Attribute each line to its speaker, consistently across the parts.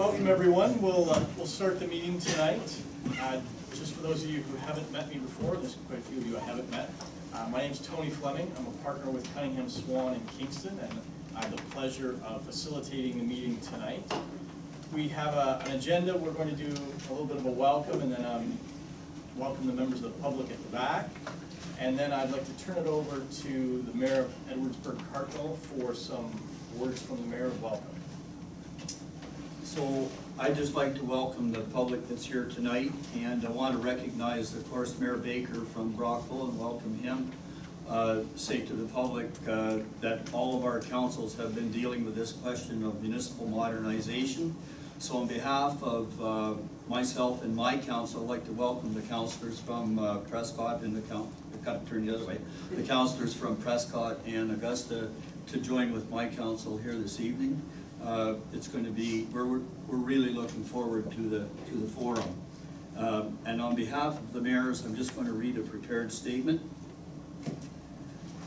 Speaker 1: Welcome everyone. We'll start the meeting tonight. Just for those of you who haven't met me before, there's quite a few of you I haven't met. My name's Tony Fleming. I'm a partner with Cunningham Swan in Kingston, and I have the pleasure of facilitating the meeting tonight. We have an agenda. We're going to do a little bit of a welcome, and then welcome the members of the public at the back. And then I'd like to turn it over to the Mayor of Edwardsburgh Cardinal for some words from the Mayor of welcome.
Speaker 2: So I'd just like to welcome the public that's here tonight, and I want to recognize, of course, Mayor Baker from Brockville and welcome him. Say to the public that all of our councils have been dealing with this question of municipal modernization. So on behalf of myself and my council, I'd like to welcome the councillors from Prescott and the councillors from Prescott and Augusta to join with my council here this evening. It's going to be, we're really looking forward to the forum. And on behalf of the mayors, I'm just going to read a prepared statement.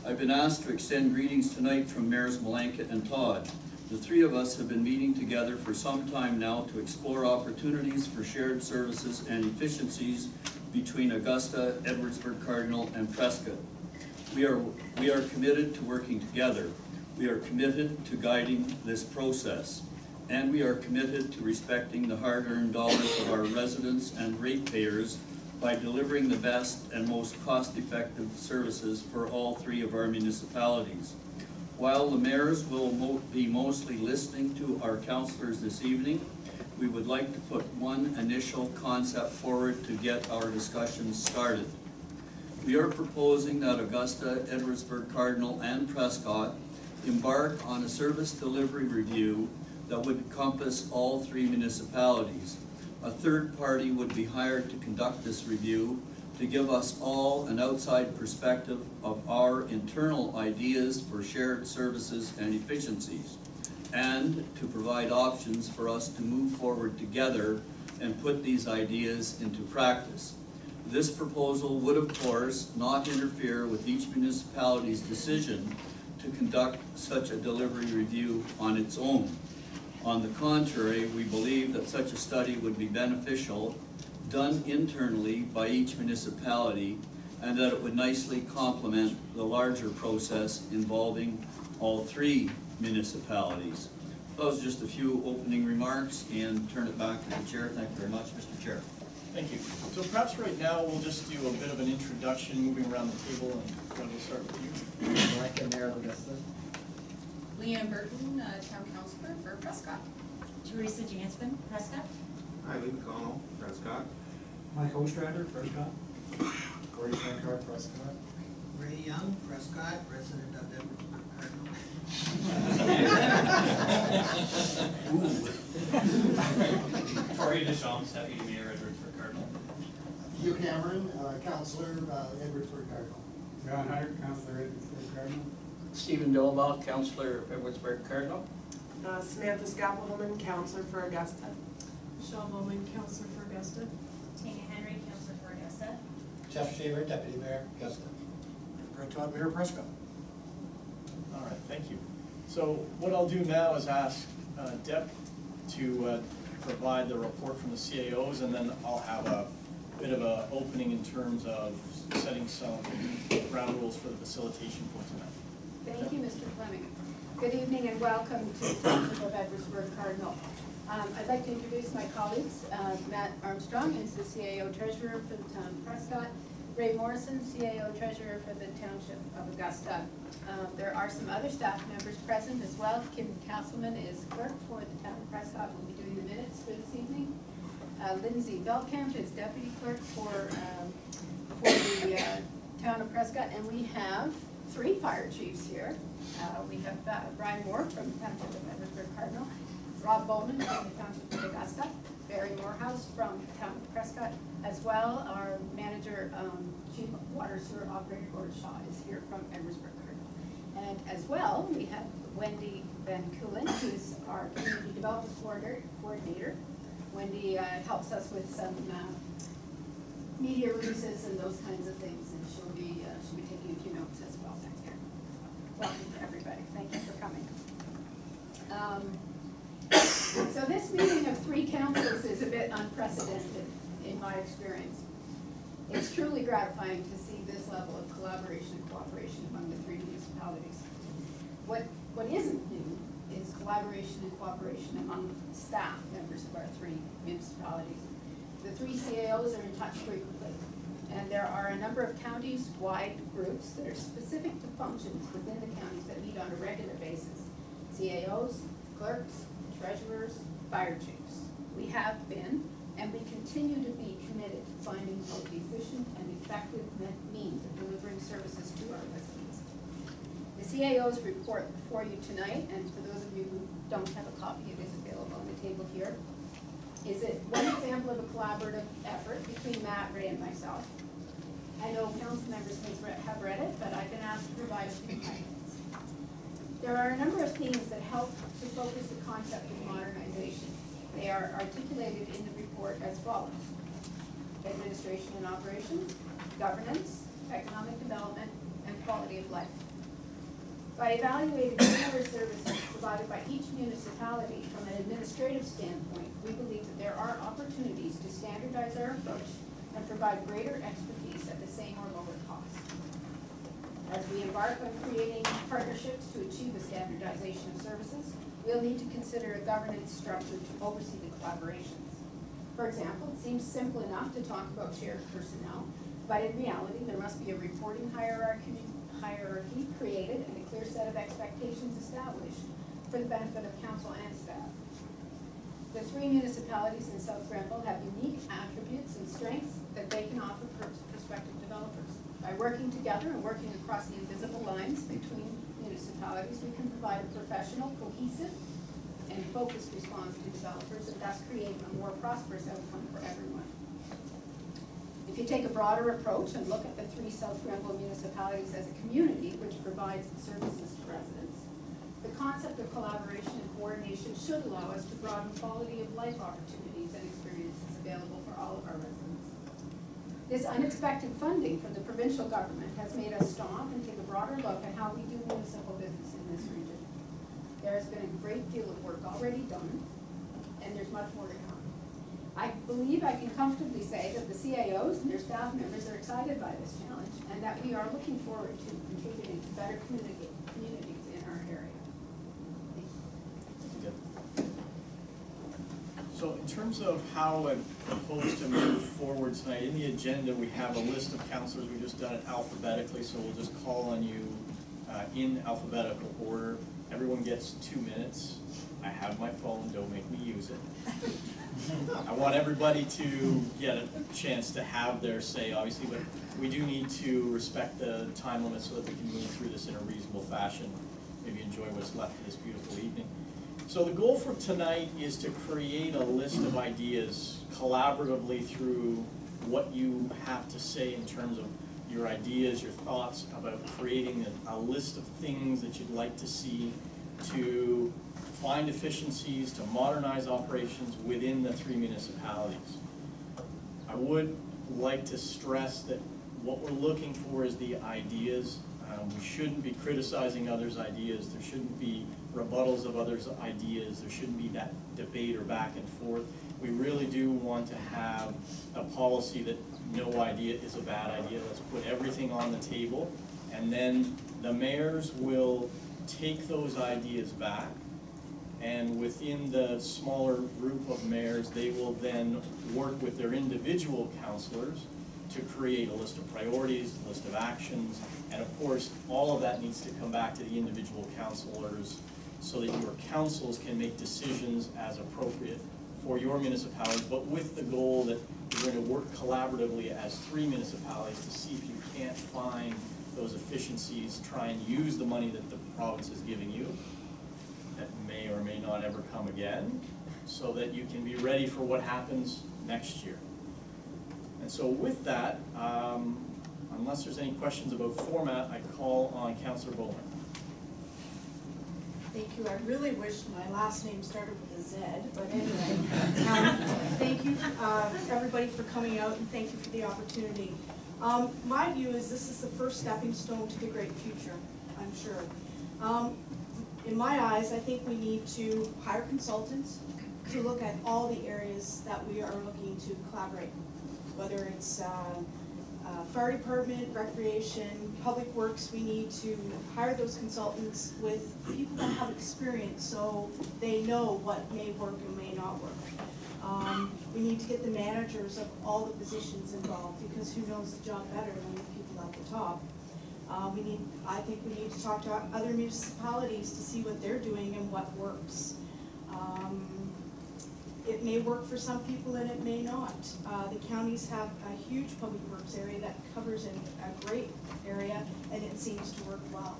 Speaker 2: I've been asked to extend greetings tonight from Mayors Malanket and Todd. The three of us have been meeting together for some time now to explore opportunities for shared services and efficiencies between Augusta, Edwardsburgh Cardinal, and Prescott. We are committed to working together. We are committed to guiding this process, and we are committed to respecting the hard-earned dollars of our residents and ratepayers by delivering the best and most cost-effective services for all three of our municipalities. While the mayors will be mostly listening to our councillors this evening, we would like to put one initial concept forward to get our discussions started. We are proposing that Augusta, Edwardsburgh Cardinal, and Prescott embark on a service delivery review that would encompass all three municipalities. A third party would be hired to conduct this review to give us all an outside perspective of our internal ideas for shared services and efficiencies, and to provide options for us to move forward together and put these ideas into practice. This proposal would, of course, not interfere with each municipality's decision to conduct such a delivery review on its own. On the contrary, we believe that such a study would be beneficial, done internally by each municipality, and that it would nicely complement the larger process involving all three municipalities. Those are just a few opening remarks, and turn it back to the chair. Thank you very much, Mr. Chair.
Speaker 1: Thank you. So perhaps right now we'll just do a bit of an introduction, moving around the table, and we'll start with you.
Speaker 3: Mayor of Augusta.
Speaker 4: Leanne Burton, Town Councilor for Prescott.
Speaker 5: Teresa Jansman, Prescott.
Speaker 6: Eileen McConnell, Prescott.
Speaker 3: Mike Ostrander, Prescott. Corey Frankart, Prescott.
Speaker 7: Ray Young, Prescott, resident of Edwardsburgh Cardinal.
Speaker 8: Corey Deschamps, Deputy Mayor, Edwardsburgh Cardinal.
Speaker 9: Hugh Cameron, Councillor, Edwardsburgh Cardinal.
Speaker 3: John Hunter, Councillor, Edwardsburgh Cardinal.
Speaker 10: Stephen Dolbaugh, Councillor of Edwardsburgh Cardinal.
Speaker 11: Samantha Scapelman, Councillor for Augusta.
Speaker 12: Michelle Bowman, Councillor for Augusta.
Speaker 5: Tanya Henry, Councillor for Augusta.
Speaker 9: Jeff Shaver, Deputy Mayor, Augusta.
Speaker 3: Greg Todd, Mayor, Prescott.
Speaker 1: All right, thank you. So what I'll do now is ask Deb to provide the report from the CAOs, and then I'll have a bit of an opening in terms of setting some ground rules for the facilitation for tonight.
Speaker 4: Thank you, Mr. Fleming. Good evening and welcome to the Township of Edwardsburgh Cardinal. I'd like to introduce my colleagues. Matt Armstrong is the CAO Treasurer for the Town of Prescott. Ray Morrison, CAO Treasurer for the Township of Augusta. There are some other staff members present as well. Kim Castleman is clerk for the Town of Prescott. Will be doing the minutes for this evening. Lindsay Belkamp is deputy clerk for the Town of Prescott, and we have three fire chiefs here. We have Brian Moore from the Township of Edwardsburgh Cardinal, Rob Bowman from the Township of Augusta, Barry Morehouse from the Town of Prescott, as well our manager, Chief Water Sewer Operator Gord Shaw is here from Edwardsburgh Cardinal. And as well, we have Wendy Van Koolen, who's our Community Development Coordinator. Wendy helps us with some media releases and those kinds of things, and she'll be taking a few notes as well back there. Welcome to everybody. Thank you for coming. So So this meeting of three councils is a bit unprecedented in my experience. It's truly gratifying to see this level of collaboration and cooperation among the three municipalities. What isn't new is collaboration and cooperation among staff members of our three municipalities. The three CAOs are in touch frequently, and there are a number of counties-wide groups that are specific to functions within the counties that meet on a regular basis. CAOs, clerks, treasurers, fire chiefs. We have been, and we continue to be committed to finding both efficient and effective means of delivering services to our residents. The CAO's report before you tonight, and for those of you who don't have a copy, it is available on the table here, is it one example of a collaborative effort between Matt, Ray, and myself. I know council members have read it, but I've been asked to provide a few highlights. There are a number of themes that help to focus the concept of modernization. They are articulated in the report as follows: administration and operations, governance, economic development, and quality of life. By evaluating similar services provided by each municipality from an administrative standpoint, we believe that there are opportunities to standardize our approach and provide greater expertise at the same or lower cost. As we embark on creating partnerships to achieve the standardization of services, we'll need to consider a governance structure to oversee the collaborations. For example, it seems simple enough to talk about shared personnel, but in reality, there must be a reporting hierarchy created and a clear set of expectations established for the benefit of council and staff. The three municipalities in South Grenville have unique attributes and strengths that they can offer prospective developers. By working together and working across the invisible lines between municipalities, we can provide a professional, cohesive, and focused response to developers and thus create a more prosperous outcome for everyone. If you take a broader approach and look at the three South Grenville municipalities as a community which provides services to residents, the concept of collaboration and coordination should allow us to broaden quality of life opportunities and experiences available for all of our residents. This unexpected funding from the provincial government has made us stop and take a broader look at how we do municipal business in this region. There has been a great deal of work already done, and there's much more to come. I believe I can comfortably say that the CAOs and their staff members are excited by this challenge, and that we are looking forward to contributing to better communities in our area.
Speaker 1: So in terms of how I propose to move forward tonight, in the agenda we have a list of councilors. We've just done it alphabetically, so we'll just call on you in alphabetical order. Everyone gets 2 minutes. I have my phone, don't make me use it. I want everybody to get a chance to have their say, obviously, but we do need to respect the time limit so that we can move through this in a reasonable fashion, maybe enjoy what's left of this beautiful evening. So the goal for tonight is to create a list of ideas collaboratively through what you have to say in terms of your ideas, your thoughts about creating a list of things that you'd like to see to find efficiencies, to modernize operations within the three municipalities. I would like to stress that what we're looking for is the ideas. We shouldn't be criticizing others' ideas. There shouldn't be rebuttals of others' ideas. There shouldn't be that debate or back and forth. We really do want to have a policy that no idea is a bad idea. Let's put everything on the table, and then the mayors will take those ideas back, and within the smaller group of mayors, they will then work with their individual councilors to create a list of priorities, a list of actions, and of course, all of that needs to come back to the individual councilors so that your councils can make decisions as appropriate for your municipalities, but with the goal that you're going to work collaboratively as three municipalities to see if you can't find those efficiencies, try and use the money that the province is giving you that may or may not ever come again, so that you can be ready for what happens next year. And so with that, unless there's any questions about format, I call on Councillor Bowman.
Speaker 12: Thank you. I really wish my last name started with a Z, but anyway. Thank you, everybody, for coming out, and thank you for the opportunity. My view is this is the first stepping stone to the great future, I'm sure. In my eyes, I think we need to hire consultants, to look at all the areas that we are looking to collaborate, whether it's fire department, recreation, public works. We need to hire those consultants with people that have experience so they know what may work and may not work. We need to get the managers of all the positions involved, because who knows the job better than the people at the top. I think we need to talk to other municipalities to see what they're doing and what works. It may work for some people and it may not. The counties have a huge public works area that covers a great area, and it seems to work well.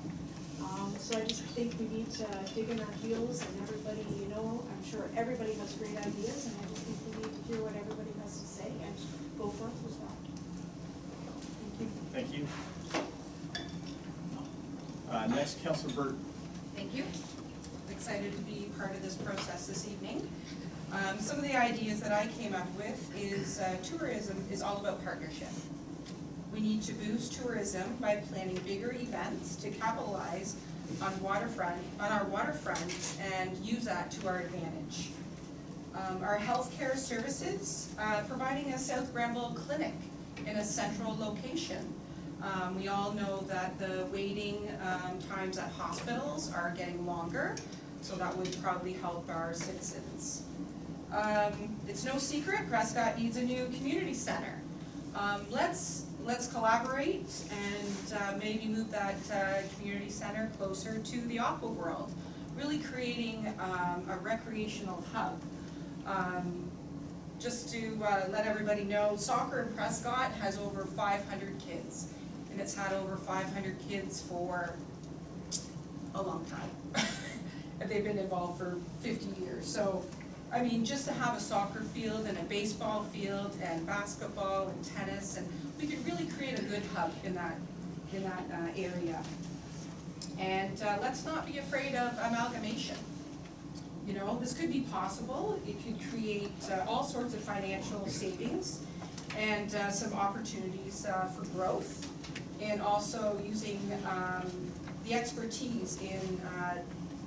Speaker 12: So I just think we need to dig in our heels, and everybody, I'm sure everybody has great ideas, and I just think we need to hear what everybody has to say and go forth with that. Thank you.
Speaker 1: Thank you. Next, Councilor Burton.
Speaker 13: Thank you. I'm excited to be part of this process this evening. Some of the ideas that I came up with is tourism is all about partnership. We need to boost tourism by planning bigger events to capitalize on our waterfront and use that to our advantage. Our healthcare services, providing a South Granville clinic in a central location. We all know that the waiting times at hospitals are getting longer, so that would probably help our citizens. It's no secret Prescott needs a new community center. Let's collaborate and maybe move that community center closer to the aqua world, really creating a recreational hub. Just to let everybody know, soccer in Prescott has over 500 kids, and it's had over 500 kids for a long time. And they've been involved for 50 years. So, I mean, just to have a soccer field and a baseball field and basketball and tennis, and we could really create a good hub in that area. And let's not be afraid of amalgamation. This could be possible. It could create all sorts of financial savings and some opportunities for growth, and also using the expertise in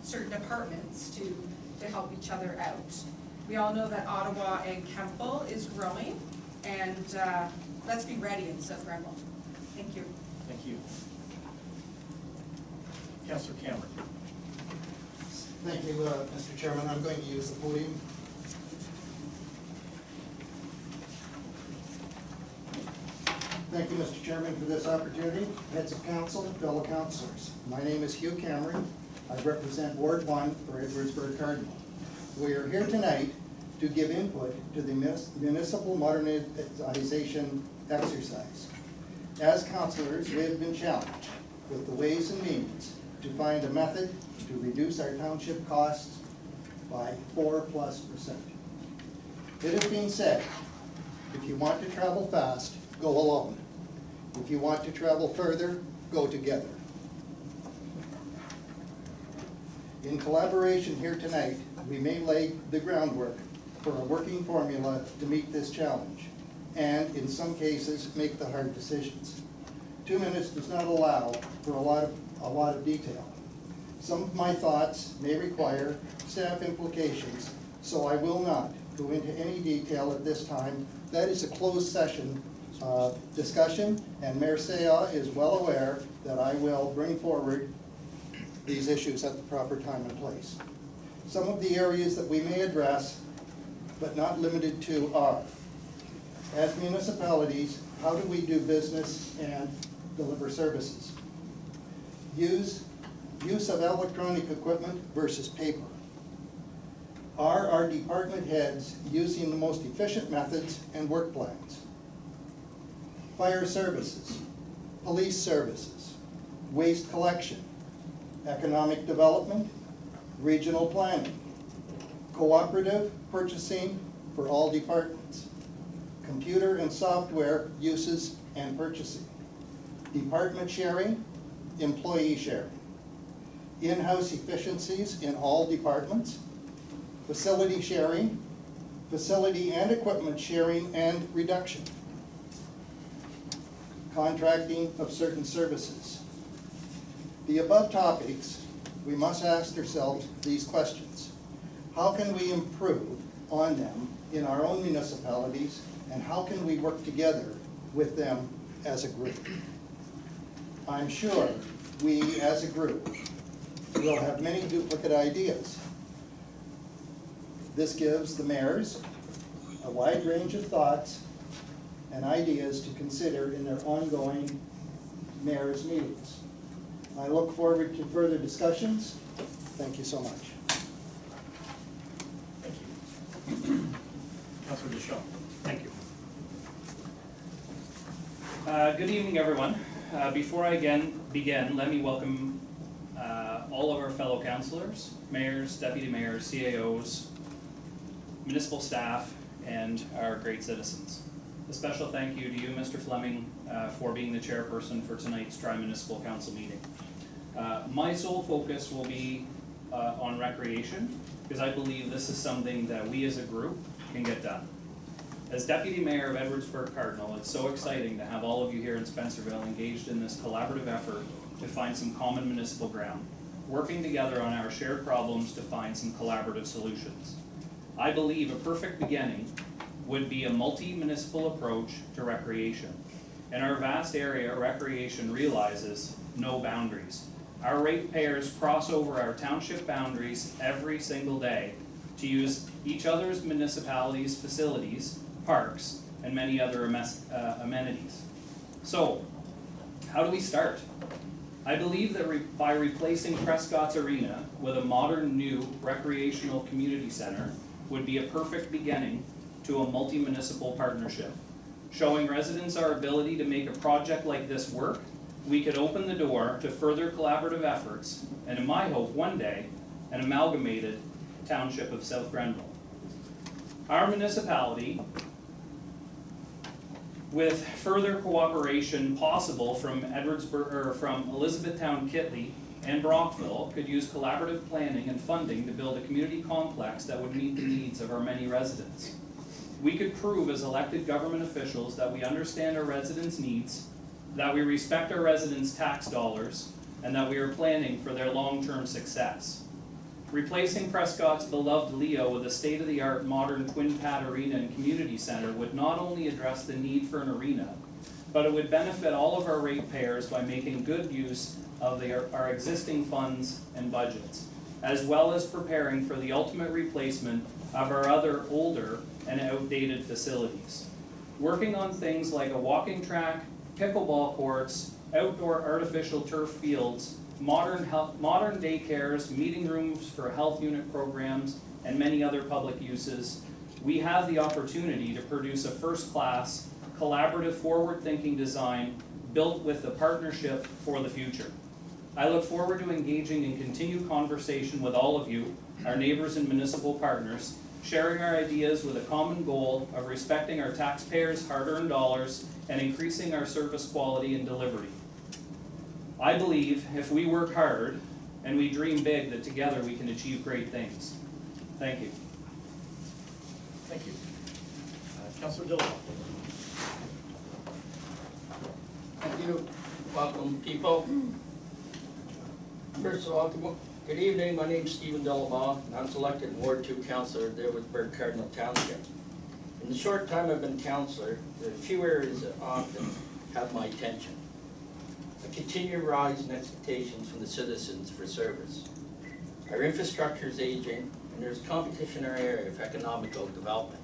Speaker 13: certain departments to help each other out. We all know that Ottawa and Kemple is growing, and let's be ready in South Granville. Thank you.
Speaker 1: Thank you. Councilor Cameron.
Speaker 9: Thank you, Mr. Chairman. I'm going to use the podium. Thank you, Mr. Chairman, for this opportunity. Heads of council, fellow councilors. My name is Hugh Cameron. I represent Ward 1 for Edwardsburgh Cardinal. We are here tonight to give input to the municipal modernization exercise. As councilors, we have been challenged with the ways and means to find a method to reduce our township costs by 4+%. It has been said, if you want to travel fast, go alone. If you want to travel further, go together. In collaboration here tonight, we may lay the groundwork for a working formula to meet this challenge, and in some cases, make the hard decisions. 2 minutes does not allow for a lot of detail. Some of my thoughts may require staff implications, so I will not go into any detail at this time. That is a closed session discussion, and Mayor Sayah is well aware that I will bring forward these issues at the proper time and place. Some of the areas that we may address, but not limited to, are, as municipalities, how do we do business and deliver services? Use of electronic equipment versus paper. Are our department heads using the most efficient methods and work plans? Fire services, police services, waste collection, economic development, regional planning, cooperative purchasing for all departments, computer and software uses and purchasing, department sharing, employee sharing, in-house efficiencies in all departments, facility sharing, facility and equipment sharing and reduction, contracting of certain services. The above topics, we must ask ourselves these questions. How can we improve on them in our own municipalities, and how can we work together with them as a group? I'm sure we, as a group, will have many duplicate ideas. This gives the mayors a wide range of thoughts and ideas to consider in their ongoing mayors' meetings. I look forward to further discussions. Thank you so much.
Speaker 1: Thank you. Councilor Deschamps.
Speaker 8: Thank you. Good evening, everyone. Before I begin, let me welcome all of our fellow councilors, mayors, deputy mayors, CAOs, municipal staff, and our great citizens. A special thank you to you, Mr. Fleming, for being the chairperson for tonight's Tri-Municipal Council meeting. My sole focus will be on recreation, because I believe this is something that we as a group can get done. As Deputy Mayor of Edwardsburgh Cardinal, it's so exciting to have all of you here in Spencerville engaged in this collaborative effort to find some common municipal ground, working together on our shared problems to find some collaborative solutions. I believe a perfect beginning would be a multi-municipal approach to recreation. In our vast area, recreation realizes no boundaries. Our ratepayers cross over our township boundaries every single day to use each other's municipalities' facilities, parks, and many other amenities. So, how do we start? I believe that by replacing Prescott's arena with a modern new recreational community center would be a perfect beginning to a multi-municipal partnership. Showing residents our ability to make a project like this work, we could open the door to further collaborative efforts, and in my hope, one day, an amalgamated Township of South Grenville. Our municipality, with further cooperation possible from Elizabethtown, Kitley, and Brockville, could use collaborative planning and funding to build a community complex that would meet the needs of our many residents. We could prove as elected government officials that we understand our residents' needs, that we respect our residents' tax dollars, and that we are planning for their long-term success. Replacing Prescott's beloved Leo with a state-of-the-art modern twin-pad arena and community center would not only address the need for an arena, but it would benefit all of our ratepayers by making good use of our existing funds and budgets, as well as preparing for the ultimate replacement of our other older and outdated facilities. Working on things like a walking track, pickleball courts, outdoor artificial turf fields, modern daycares, meeting rooms for health unit programs, and many other public uses, we have the opportunity to produce a first-class, collaborative, forward-thinking design built with the partnership for the future. I look forward to engaging in continued conversation with all of you, our neighbors and municipal partners, sharing our ideas with a common goal of respecting our taxpayers' hard-earned dollars and increasing our service quality and delivery. I believe if we work hard and we dream big, that together we can achieve great things. Thank you.
Speaker 1: Thank you. Councilor Dillon.
Speaker 10: Thank you. Welcome, people. First of all, good evening. My name is Stephen Delabaugh, and I'm selected Ward 2 Councillor of the Edwardsburgh Cardinal Township. In the short time I've been councillor, there are a few areas that often have my attention. A continued rise in expectations from the citizens for service. Our infrastructure is aging, and there's competition in our area of economical development.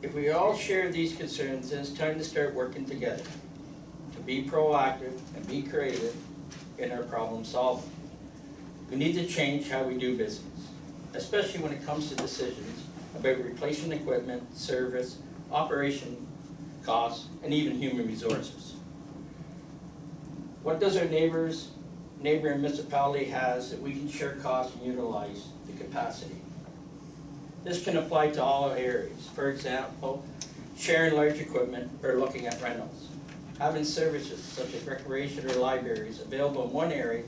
Speaker 10: If we all share these concerns, then it's time to start working together, to be proactive and be creative in our problem solving. We need to change how we do business, especially when it comes to decisions about replacing equipment, service, operation costs, and even human resources. What does our neighboring municipality has that we can share costs and utilize the capacity? This can apply to all areas. For example, sharing large equipment or looking at rentals. Having services such as recreation or libraries available in one area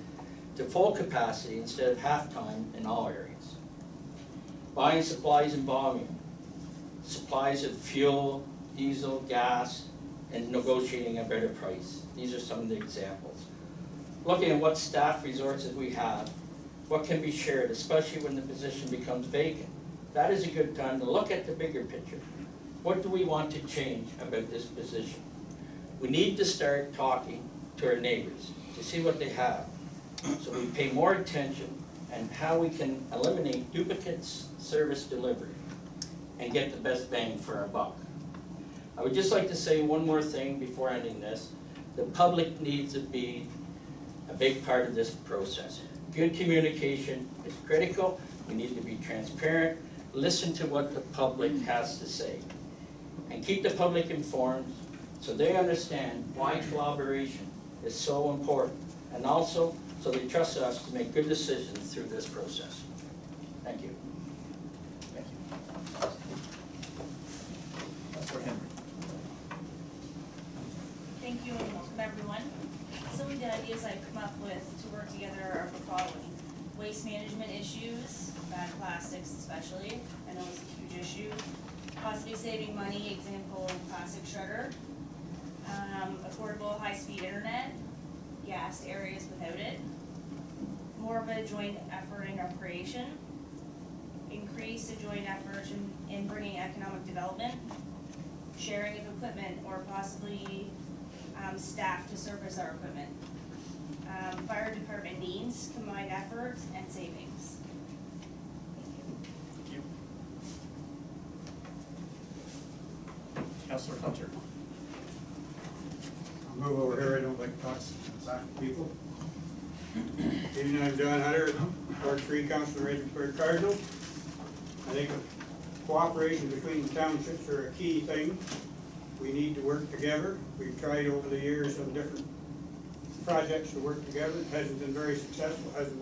Speaker 10: to full capacity instead of half-time in all areas. Buying supplies in volume. Supplies of fuel, diesel, gas, and negotiating a better price. These are some of the examples. Looking at what staff resources we have What can be shared, especially when the position becomes vacant? That is a good time to look at the bigger picture. What do we want to change about this position? We need to start talking to our neighbors to see what they have, so we pay more attention and how we can eliminate duplicates service delivery and get the best bang for our buck. I would just like to say one more thing before ending this. The public needs to be a big part of this process. Good communication is critical. We need to be transparent, listen to what the public has to say, and keep the public informed so they understand why collaboration is so important, and also so they trust us to make good decisions through this process. Thank you.
Speaker 1: Thank you. Councilor Henry.
Speaker 5: Thank you and welcome everyone. Some of the ideas I've come up with to work together are the following. Waste management issues, bad plastics especially, I know it's a huge issue. Possibly saving money, example, plastic shredder. Affordable high-speed internet, gas areas without it. More of a joint effort in our creation. Increase a joint effort in bringing economic development. Sharing of equipment or possibly staff to service our equipment. Fire department needs, combined efforts, and savings.
Speaker 1: Thank you. Councilor Hunter.
Speaker 3: I'll move over here, I don't like to talk to people. Evening, I'm John Hunter, Ward 3, Councilor of Edwardsburgh Cardinal. I think cooperation between the townships are a key thing. We need to work together. We've tried over the years on different projects to work together. It hasn't been very successful, hasn't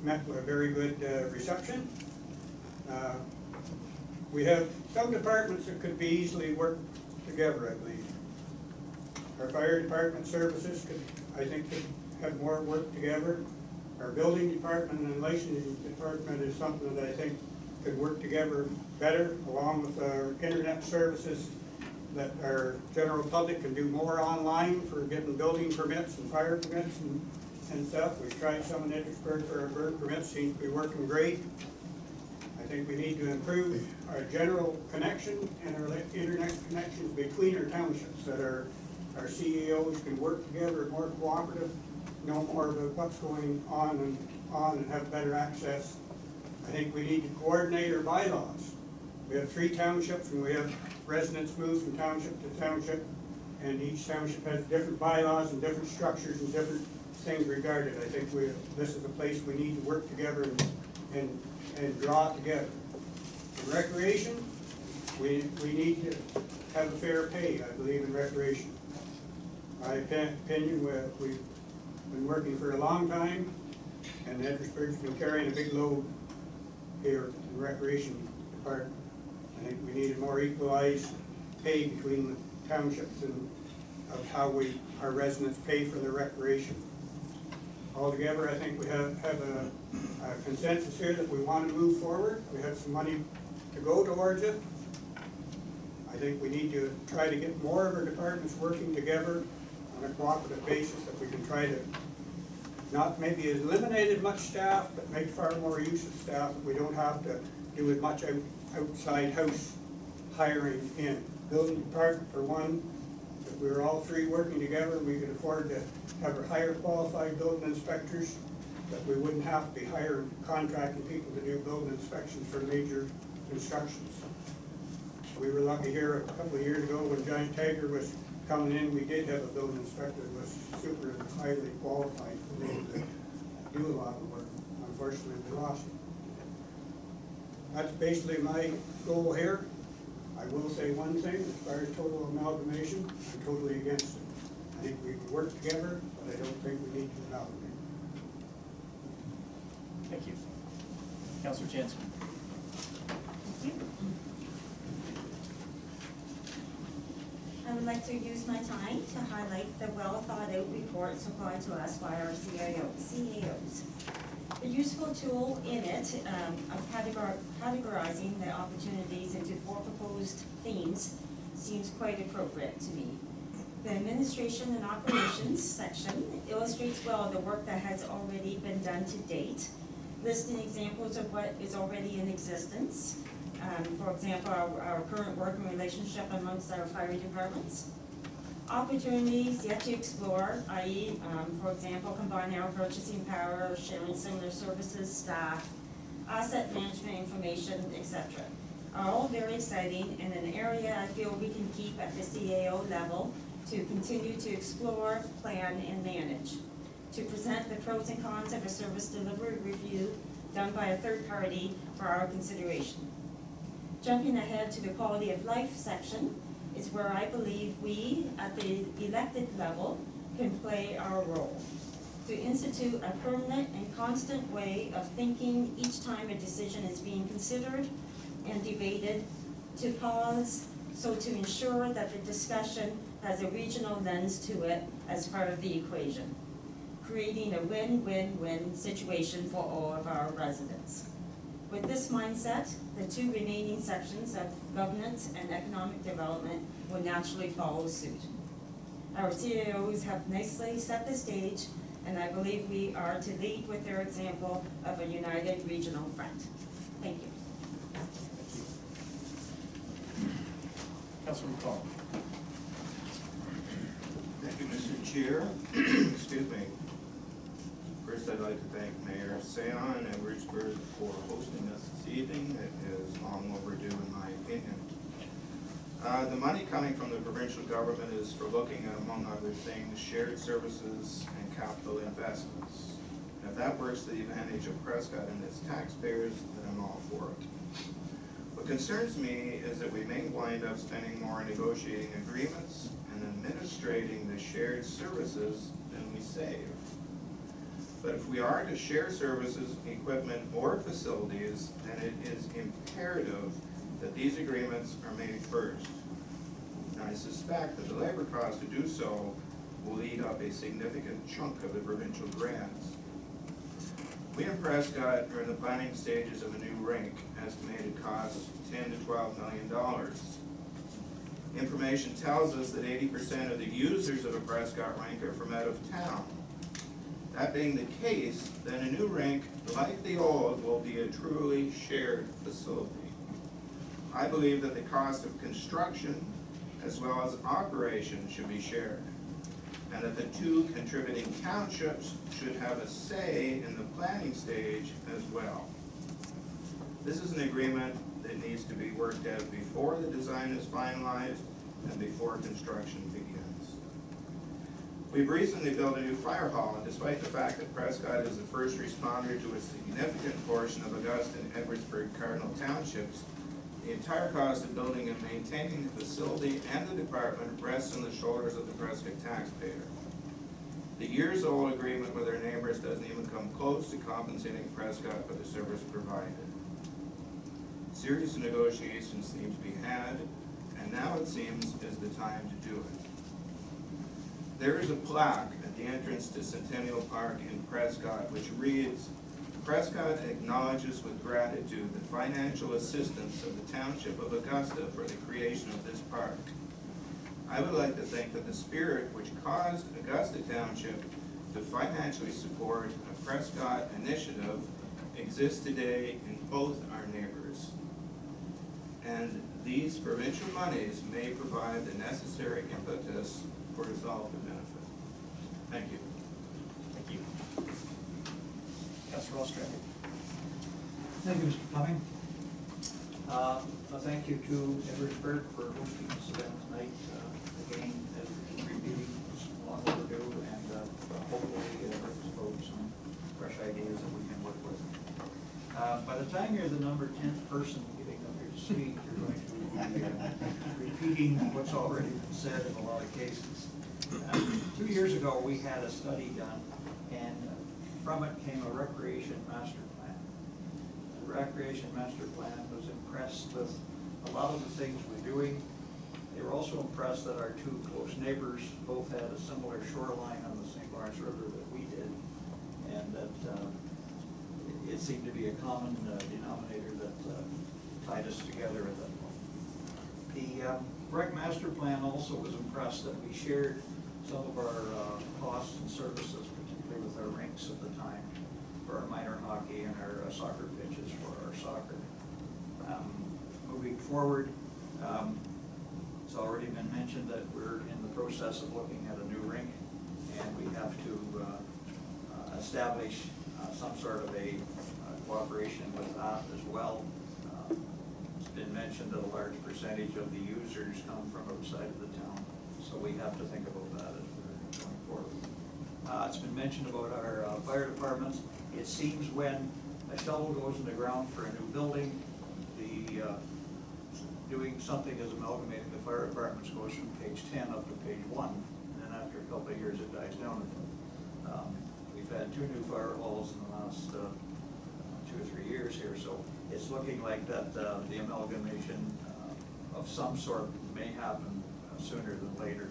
Speaker 3: met with a very good reception. We have some departments that could be easily worked together, I believe. Our fire department services could, I think, could have more work together. Our building department and licensing department is something that I think could work together better, along with our internet services, that our general public can do more online for getting building permits and fire permits and stuff. We've tried some in Edwardsburgh for our burn permits, seems to be working great. I think we need to improve our general connection and our internet connections between our townships, that our CEOs can work together, more cooperative, know more about what's going on and have better access. I think we need to coordinate our bylaws. We have 3 townships and we have residents move from township to township, and each township has different bylaws and different structures and different things regarded. I think this is a place we need to work together and draw together. In recreation, we need to have a fair pay, I believe, in recreation. My opinion, we've been working for a long time, and Edwardsburgh's been carrying a big load here in the recreation department. I think we need a more equalized pay between the townships and of how our residents pay for their recreation. Altogether, I think we have a consensus here that we want to move forward. We have some money to go towards it. I think we need to try to get more of our departments working together on a cooperative basis, that we can try to not maybe eliminate as much staff, but make far more use of staff, that we don't have to do as much outside house hiring in. Building department, for one, if we were all 3 working together, we could afford to have our higher qualified building inspectors, that we wouldn't have to be hiring, contracting people to do building inspections for major constructions. We were lucky here a couple of years ago when Giant Tiger was coming in, we did have a building inspector that was super and highly qualified to be able to do a lot of work. Unfortunately, we lost him. That's basically my goal here. I will say one thing, as far as total amalgamation, I'm totally against it. I think we can work together, but I don't think we need to amalgamate.
Speaker 1: Thank you. Councilor Jansen.
Speaker 14: Thank you. I would like to use my time to highlight the well-thought-out report supplied to us by our CEOs. A useful tool in it of categorizing the opportunities into 4 proposed themes seems quite appropriate to me. The administration and operations section illustrates well the work that has already been done to date, listing examples of what is already in existence. For example, our current working relationship amongst our fire departments. Opportunities yet to explore, i.e., for example, combining our purchasing power, sharing similar services, staff, asset management information, etc. are all very exciting and an area I feel we can keep at the CAO level to continue to explore, plan, and manage. To present the pros and cons of a service delivery review done by a third party for our consideration. Jumping ahead to the quality of life section is where I believe we, at the elected level, can play our role. To institute a permanent and constant way of thinking each time a decision is being considered and debated, to pause, so to ensure that the discussion has a regional lens to it as part of the equation, creating a win-win-win situation for all of our residents. With this mindset, the two remaining sections of governance and economic development will naturally follow suit. Our CAOs have nicely set the stage, and I believe we are to lead with their example of a united regional front. Thank you.
Speaker 1: Councilor McCall.
Speaker 6: Thank you, Mr. Chair. Excuse me. First, I'd like to thank Mayor Seon and Edwardsburgh for hosting us this evening. It is long overdue in my opinion. The money coming from the provincial government is for looking at, among other things, shared services and capital investments. And if that works to the advantage of Prescott and its taxpayers, then I'm all for it. What concerns me is that we may wind up spending more on negotiating agreements and administrating the shared services than we save. But if we are to share services, equipment, or facilities, then it is imperative that these agreements are made first. And I suspect that the labor cost to do so will eat up a significant chunk of the provincial grants. We in Prescott are in the planning stages of a new rink, estimated cost $10 to $12 million. Information tells us that 80% of the users of a Prescott rink are from out of town. That being the case, then a new rink, like the old, will be a truly shared facility. I believe that the cost of construction as well as operation should be shared, and that the two contributing townships should have a say in the planning stage as well. This is an agreement that needs to be worked out before the design is finalized and before construction begins. We've recently built a new fire hall, and despite the fact that Prescott is the first responder to a significant portion of Augusta and Edwardsburgh Cardinal townships, the entire cost of building and maintaining the facility and the department rests on the shoulders of the Prescott taxpayer. The years-old agreement with our neighbors doesn't even come close to compensating Prescott for the service provided. Serious negotiations need to be had, and now it seems is the time to do it. There is a plaque at the entrance to Centennial Park in Prescott which reads, "Prescott acknowledges with gratitude the financial assistance of the Township of Augusta for the creation of this park." I would like to think that the spirit which caused Augusta Township to financially support a Prescott initiative exists today in both our neighbors. And these provincial monies may provide the necessary impetus for its ultimate benefit. Thank you.
Speaker 1: Thank you. Councilor Ostrander.
Speaker 15: Thank you, Mr. Fleming. A thank you to Edwardsburgh for hosting this event tonight. Again, as we keep repeating, it's long overdue, and hopefully expose some fresh ideas that we can work with. By the time you're the number 10th person getting up here to speak, you're going to be repeating what's already been said in a lot of cases. 2 years ago, we had a study done, and from it came a recreation master plan. The recreation master plan was impressed with a lot of the things we're doing. They were also impressed that our two close neighbors both had a similar shoreline on the St. Lawrence River that we did, and that it seemed to be a common denominator that tied us together at that point. rec master plan also was impressed that we shared some of our costs and services, particularly with our rinks at the time, for our minor hockey and our soccer pitches for our soccer. Moving forward, it's already been mentioned that we're in the process of looking at a new rink, and we have to establish some sort of a cooperation with that as well. It's been mentioned that a large percentage of the users come from outside of the town, so we have to think about that as we're going forward. It's been mentioned about our fire departments. It seems when a shovel goes in the ground for a new building, the doing something as amalgamating the fire departments goes from page 10 up to page 1, and then after a couple of years it dies down a bit. We've had 2 new fire halls in the last 2 or 3 years here, so it's looking like that the amalgamation of some sort may happen sooner than later.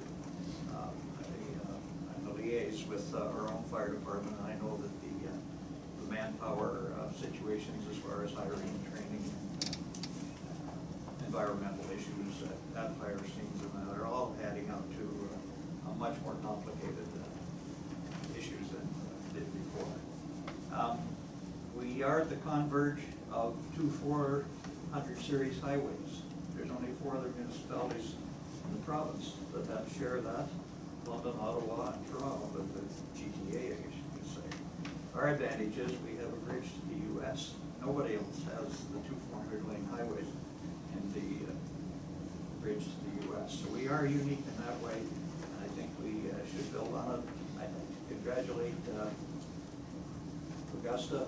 Speaker 15: I'm a liaise with our own fire department, and I know that the manpower situations as far as hiring and training, environmental issues at fire scenes and that are all adding up to a much more complicated issues than did before. We are at the converge of 2 400 series highways. There's only 4 other municipalities in the province that have share that: London, Ottawa, and Toronto, but the GTA, I guess you could say. Our advantage is we have a bridge to the US. Nobody else has the 2 400 lane highways and the bridge to the US. So we are unique in that way, and I think we should build on it. I congratulate Augusta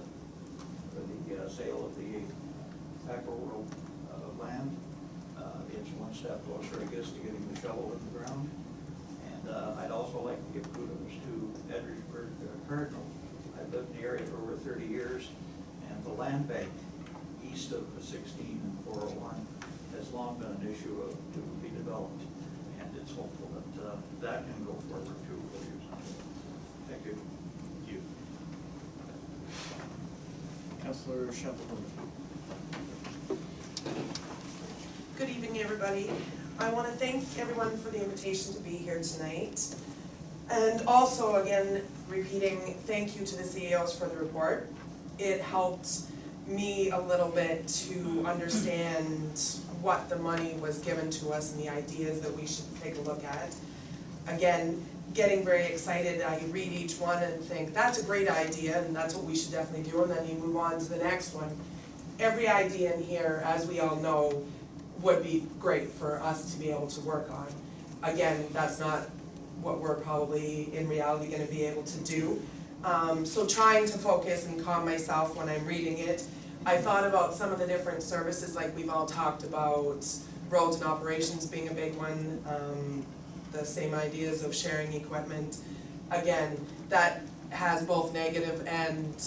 Speaker 15: for the sale of the Aqua World land. It's one step closer, I guess, to getting the shovel in the ground. And I'd also like to give kudos to Edwardsburgh Cardinal. I've lived in the area for over 30 years, and the land bank east of the 16 and 401 has long been an issue to be developed, and it's hopeful that that can go forward too for years. Thank you.
Speaker 1: Thank you. Councillor Shempelman.
Speaker 11: Good evening, everybody. I want to thank everyone for the invitation to be here tonight. And also, again, repeating thank you to the CEOs for the report. It helped me a little bit to understand what the money was given to us and the ideas that we should take a look at. Again, getting very excited, I read each one and think, that's a great idea and that's what we should definitely do, and then you move on to the next one. Every idea in here, as we all know, would be great for us to be able to work on. Again, that's not what we're probably in reality going to be able to do. So trying to focus and calm myself when I'm reading it. I thought about some of the different services, like we've all talked about roads and operations being a big one, the same ideas of sharing equipment. Again, that has both negative and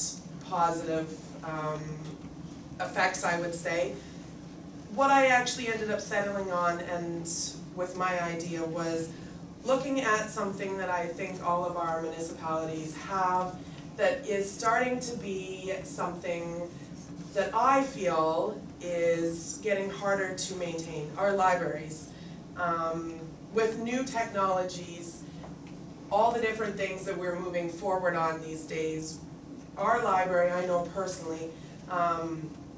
Speaker 11: positive effects, I would say. What I actually ended up settling on and with my idea was looking at something that I think all of our municipalities have that is starting to be something that I feel is getting harder to maintain, our libraries. With new technologies, all the different things that we're moving forward on these days, our library, I know personally,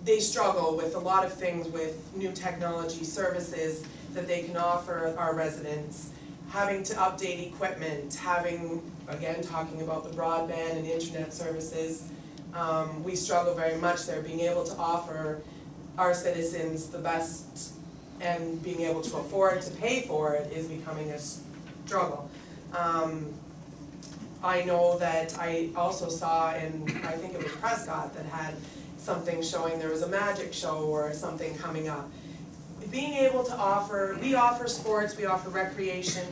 Speaker 11: they struggle with a lot of things with new technology services that they can offer our residents, having to update equipment, having, again, talking about the broadband and internet services. We struggle very much there. Being able to offer our citizens the best and being able to afford to pay for it is becoming a struggle. I know that I also saw in, I think it was Prescott, that had something showing there was a magic show or something coming up. Being able to offer, we offer sports, we offer recreation,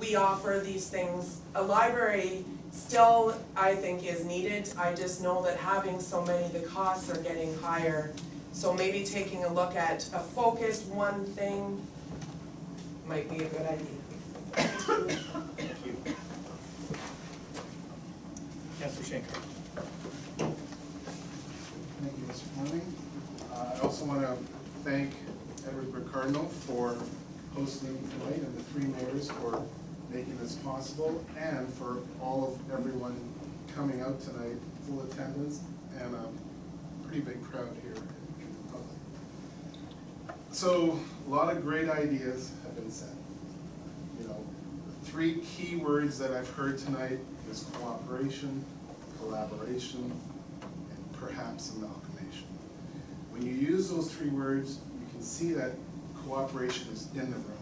Speaker 11: we offer these things. A library still, I think, is needed. I just know that having so many, the costs are getting higher. So maybe taking a look at a focused one thing might be a good idea. Thank you.
Speaker 1: Thank you. Councillor Schenker.
Speaker 16: Thank you, Mr. Fleming. I also want to thank Edwardsburgh Cardinal for hosting tonight and the three mayors for making this possible, and for all of everyone coming out tonight, full attendance, and a pretty big crowd here in the public. So, a lot of great ideas have been said. You know, the three key words that I've heard tonight is cooperation, collaboration, and perhaps amalgamation. When you use those three words, you can see that cooperation is in the room.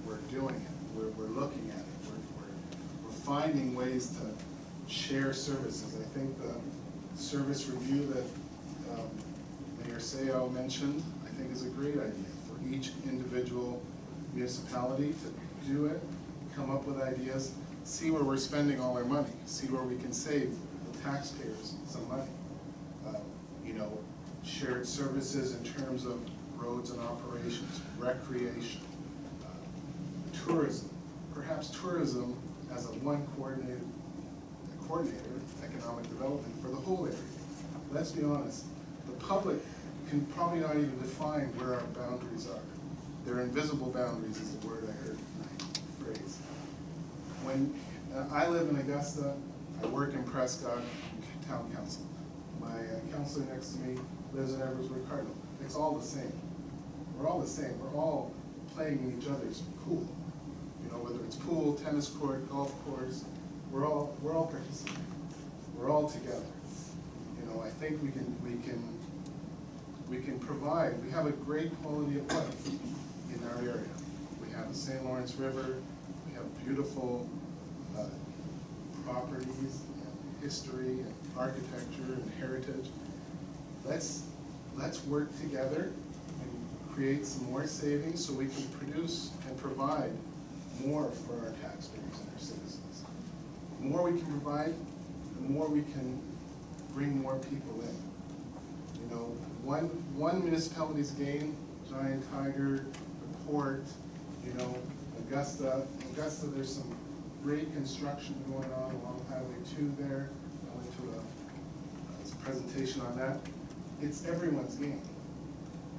Speaker 16: We're doing it. We're looking at it. We're finding ways to share services. I think the service review that Mayor Sao mentioned, I think is a great idea for each individual municipality to do it, come up with ideas, see where we're spending all our money, see where we can save the taxpayers some money. You know, shared services in terms of roads and operations, recreation, tourism, perhaps tourism as a one coordinator, economic development for the whole area. Let's be honest, the public can probably not even define where our boundaries are. They're invisible boundaries is the word I heard tonight, phrase. When I live in Augusta, I work in Prescott, Town Council. My counselor next to me lives in Edwardsburgh Cardinal. It's all the same. We're all the same. We're all playing in each other's pool. You know, whether it's pool, tennis court, golf course, we're all participating. We're all together. You know, I think we can provide. We have a great quality of life in our area. We have the St. Lawrence River. We have beautiful properties and history and architecture and heritage. Let's work together and create some more savings so we can produce and provide more for our taxpayers and our citizens. The more we can provide, the more we can bring more people in. You know, one municipality's gain, Giant Tiger, the port, you know, Augusta, there's some great construction going on along Highway 2 there. I went to a presentation on that. It's everyone's game.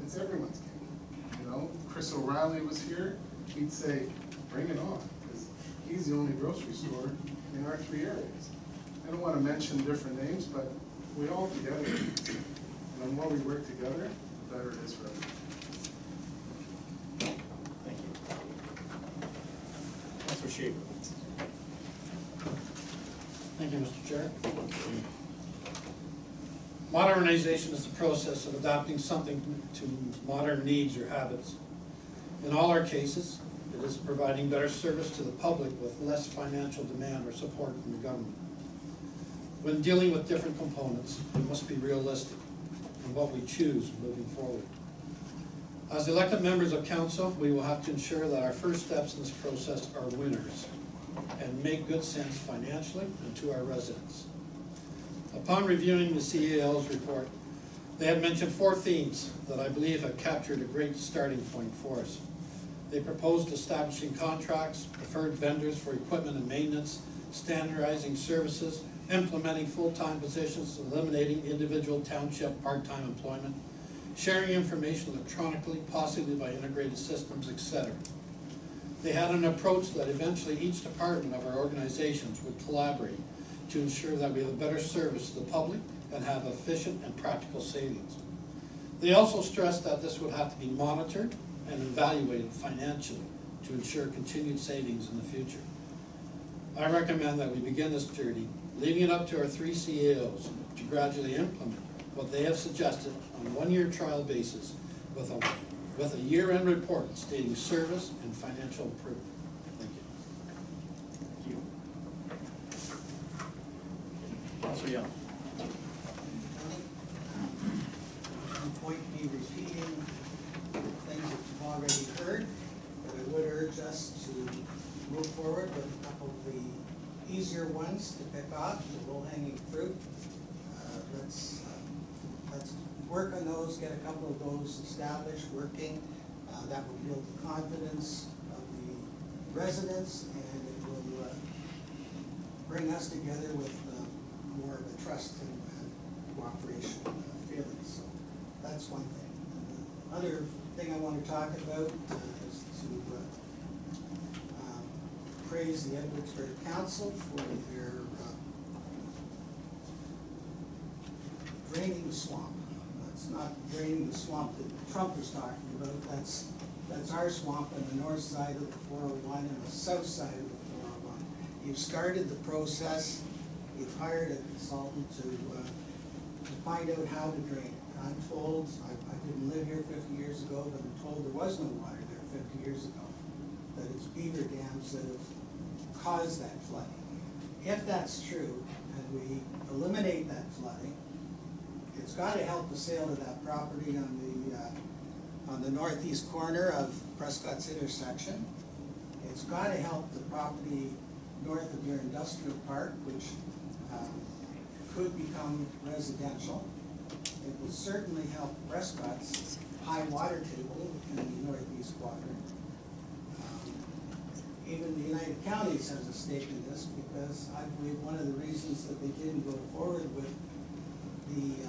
Speaker 16: It's everyone's game. You know, Chris O'Reilly was here, he'd say, bring it on, because he's the only grocery store in our three areas. I don't want to mention different names, but we all together, and the more we work together, the better it is for everyone.
Speaker 1: Thank you. Councilor Shaver.
Speaker 17: Thank you, Mr. Chair. Modernization is the process of adapting something to modern needs or habits. In all our cases, it is providing better service to the public with less financial demand or support from the government. When dealing with different components, we must be realistic in what we choose moving forward. As elected members of council, we will have to ensure that our first steps in this process are winners and make good sense financially and to our residents. Upon reviewing the CAL's report, they have mentioned 4 themes that I believe have captured a great starting point for us. They proposed establishing contracts, preferred vendors for equipment and maintenance, standardizing services, implementing full-time positions, eliminating individual township part-time employment, sharing information electronically, possibly by integrated systems, etc. They had an approach that eventually each department of our organizations would collaborate to ensure that we have a better service to the public and have efficient and practical savings. They also stressed that this would have to be monitored and evaluated financially to ensure continued savings in the future. I recommend that we begin this journey, leaving it up to our 3 CAOs to gradually implement what they have suggested on a 1-year trial basis with a year-end report stating service and financial improvement. Thank you.
Speaker 1: Thank you. Councilor Young.
Speaker 7: No point me repeating things that you've already heard, but I would urge us to move forward with a couple of the easier ones to pick off, the low-hanging fruit. Let's work on those, get a couple of those established, working. That will build the confidence of the residents, and it will bring us together with more of a trust and cooperation feeling. So that's one thing. And the other thing I want to talk about is to praise the Edwardsburgh Council for their draining the swamp. That's not draining the swamp that Trump was talking about. That's our swamp on the north side of the 401 and the south side of the 401. You've started the process. You've hired a consultant to find out how to drain it. I'm told, I didn't live here 50 years ago, but I'm told there was no water there 50 years ago, that it's beaver dams that have caused that flooding. If that's true, and we eliminate that flooding, it's got to help the sale of that property on the northeast corner of Prescott's intersection. It's got to help the property north of your industrial park, which could become residential. It will certainly help Prescott's high water table in the northeast quadrant. Even the United Counties has a stake in this, because I believe one of the reasons that they didn't go forward with the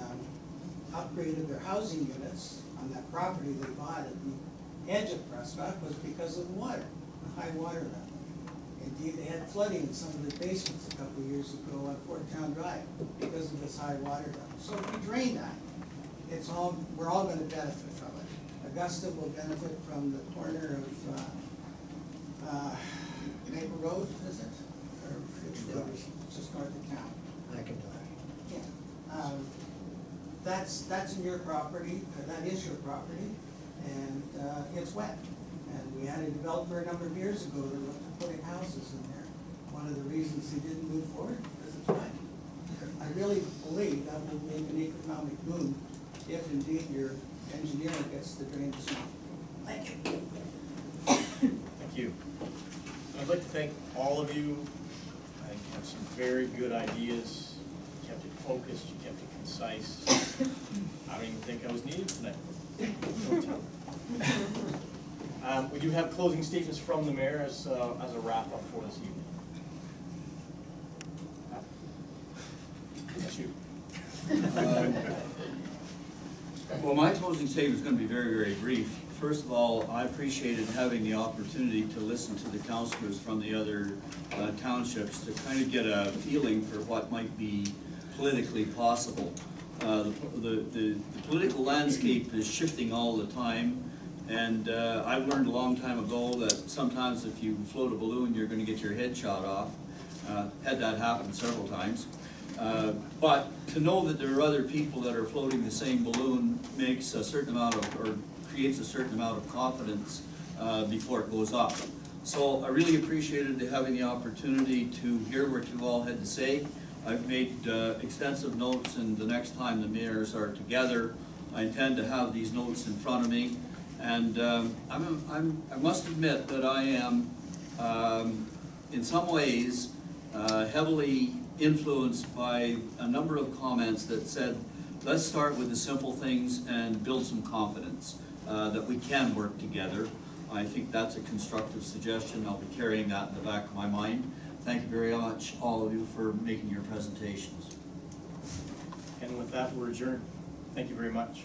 Speaker 7: upgrade of their housing units on that property they bought at the edge of Prescott was because of the water, the high water level. Indeed, they had flooding in some of their basements a couple of years ago on Fort Town Drive because of this high water level. So if we drain that, we're all going to benefit from it. Augusta will benefit from the corner of Maple Road, is it? Or which road? It's just north of town. Yeah. That's in your property, that is your property, and it's wet. And we had a developer a number of years ago that looked at putting houses in there. One of the reasons he didn't move forward is it's wet. I really believe that will make an economic boom if indeed your engineer gets to drain the swamp. Thank you.
Speaker 1: Thank you. I'd like to thank all of you. I think you have some very good ideas. You kept it focused, you kept it concise. I don't even think I was needed tonight. We do have closing statements from the mayor as a wrap-up for this evening. That's you.
Speaker 2: Well, my closing statement is going to be very, very brief. First of all, I appreciated having the opportunity to listen to the councillors from the other townships to kind of get a feeling for what might be politically possible. The political landscape is shifting all the time, and I've learned a long time ago that sometimes if you float a balloon, you're going to get your head shot off. Had that happen several times. But to know that there are other people that are floating the same balloon makes a certain amount of, or creates a certain amount of confidence before it goes up. So I really appreciated having the opportunity to hear what you all had to say. I've made extensive notes, and the next time the mayors are together, I intend to have these notes in front of me. And I must admit that I am, in some ways, heavily influenced by a number of comments that said, let's start with the simple things and build some confidence that we can work together. I think that's a constructive suggestion. I'll be carrying that in the back of my mind. Thank you very much, all of you, for making your presentations.
Speaker 1: And with that, we're adjourned. Thank you very much.